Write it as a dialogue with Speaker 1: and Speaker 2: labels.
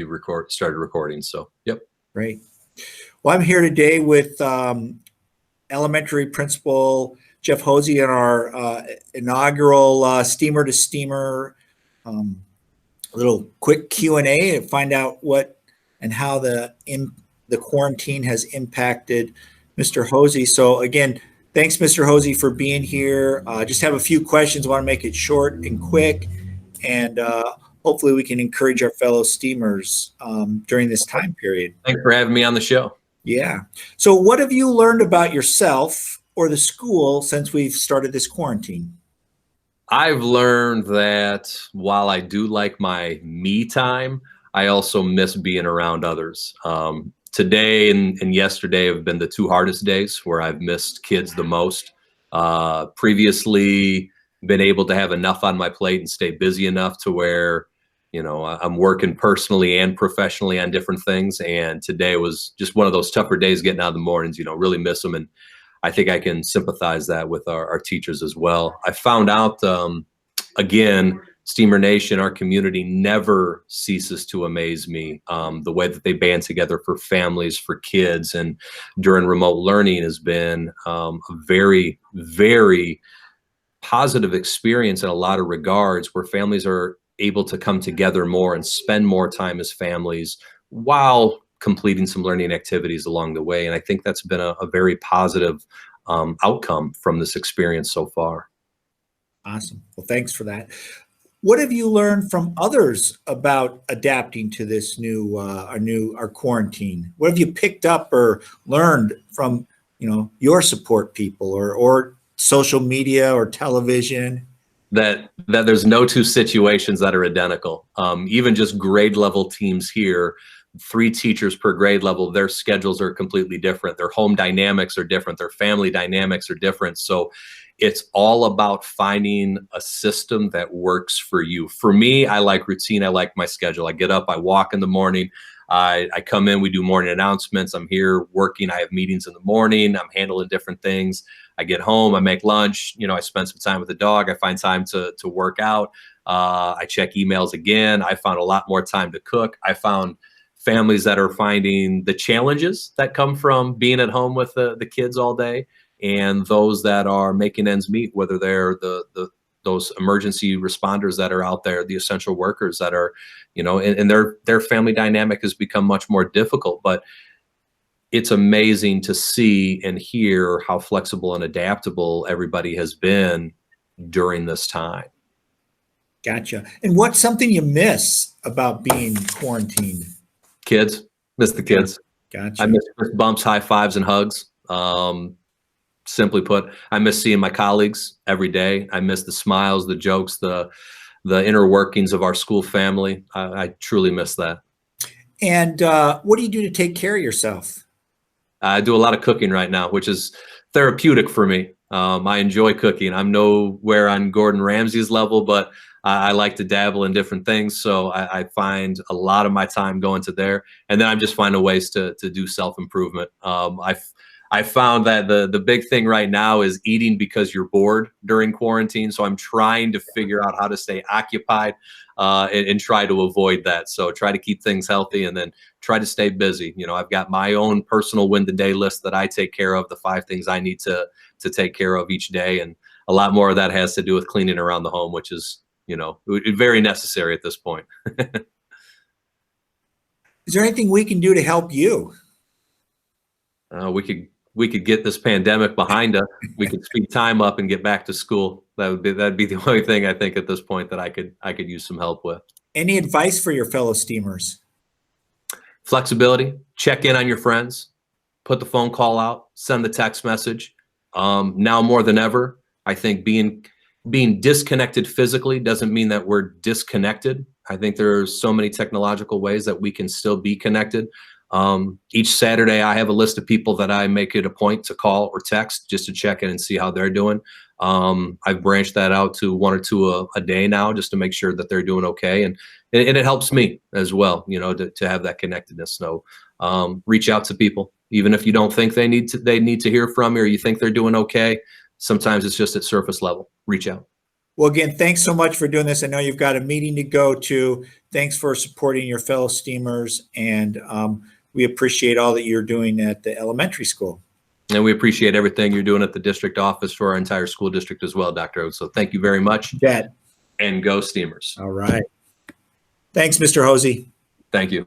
Speaker 1: you started recording. So, yep.
Speaker 2: Great. Well, I'm here today with elementary principal Jeff Hoese in our inaugural Steamer2Steamer little quick Q&A to find out what and how the quarantine has impacted Mr. Hoese. So again, thanks, Mr. Hoese, for being here. Just have a few questions. I want to make it short and quick, and hopefully we can encourage our fellow Steamers during this time period.
Speaker 1: Thanks for having me on the show.
Speaker 2: Yeah. So what have you learned about yourself or the school since we've started this quarantine?
Speaker 1: I've learned that while I do like my me time, I also miss being around others. Today and yesterday have been the two hardest days where I've missed kids the most. Previously, been able to have enough on my plate and stay busy enough to where, you know, I'm working personally and professionally on different things. And today was just one of those tougher days, getting out of the mornings, you know, really miss them. And I think I can sympathize that with our teachers as well. I found out, again, Steamer Nation, our community never ceases to amaze me. The way that they band together for families, for kids, and during remote learning has been a very, very positive experience in a lot of regards, where families are able to come together more and spend more time as families while completing some learning activities along the way. And I think that's been a very positive outcome from this experience so far.
Speaker 2: Awesome. Well, thanks for that. What have you learned from others about adapting to this our quarantine? What have you picked up or learned from, you know, your support people or social media or television?
Speaker 1: That there's no two situations that are identical. Even just grade level teams here, 3 teachers per grade level, their schedules are completely different. Their home dynamics are different. Their family dynamics are different. So it's all about finding a system that works for you. For me, I like routine. I like my schedule. I get up, I walk in the morning. I come in, we do morning announcements. I'm here working. I have meetings in the morning. I'm handling different things. I get home, I make lunch. You know, I spend some time with the dog. I find time to work out. I check emails again. I found a lot more time to cook. I found families that are finding the challenges that come from being at home with the kids all day, and those that are making ends meet, whether they're those emergency responders that are out there, the essential workers that are, you know, and their family dynamic has become much more difficult. But it's amazing to see and hear how flexible and adaptable everybody has been during this time.
Speaker 2: Gotcha. And what's something you miss about being quarantined?
Speaker 1: Kids. Miss the kids.
Speaker 2: Gotcha.
Speaker 1: I miss bumps, high fives, and hugs. Simply put, I miss seeing my colleagues every day. I miss the smiles, the jokes, the inner workings of our school family. I truly miss that. And
Speaker 2: what do you do to take care of yourself?
Speaker 1: I do a lot of cooking right now, which is therapeutic for me. I enjoy cooking. I'm nowhere on Gordon Ramsay's level, but I like to dabble in different things. So I find a lot of my time going to there. And then I'm just finding ways to do self-improvement. I found that the big thing right now is eating because you're bored during quarantine. So I'm trying to figure out how to stay occupied and try to avoid that. So try to keep things healthy and then try to stay busy. You know, I've got my own personal win the day list that I take care of, the 5 things I need to take care of each day. And a lot more of that has to do with cleaning around the home, which is, you know, very necessary at this point.
Speaker 2: Is there anything we can do to help you?
Speaker 1: We could get this pandemic behind us. We could speed time up and get back to school. That'd be the only thing I think at this point that I could use some help with.
Speaker 2: Any advice for your fellow Steamers?
Speaker 1: Flexibility. Check in on your friends. Put the phone call out. Send the text message. Now more than ever, I think being disconnected physically doesn't mean that we're disconnected. I think there's so many technological ways that we can still be connected. Each Saturday, I have a list of people that I make it a point to call or text just to check in and see how they're doing. I've branched that out to 1 or 2 a day now just to make sure that they're doing okay. And it helps me as well, you know, to have that connectedness. So reach out to people, even if you don't think they need to hear from you or you think they're doing okay. Sometimes it's just at surface level. Reach out.
Speaker 2: Well, again, thanks so much for doing this. I know you've got a meeting to go to. Thanks for supporting your fellow Steamers, and we appreciate all that you're doing at the elementary school.
Speaker 1: And we appreciate everything you're doing at the district office for our entire school district as well, Dr. Oates. So thank you very much.
Speaker 2: Bet.
Speaker 1: And go Steamers.
Speaker 2: All right. Thanks, Mr. Hoese.
Speaker 1: Thank you.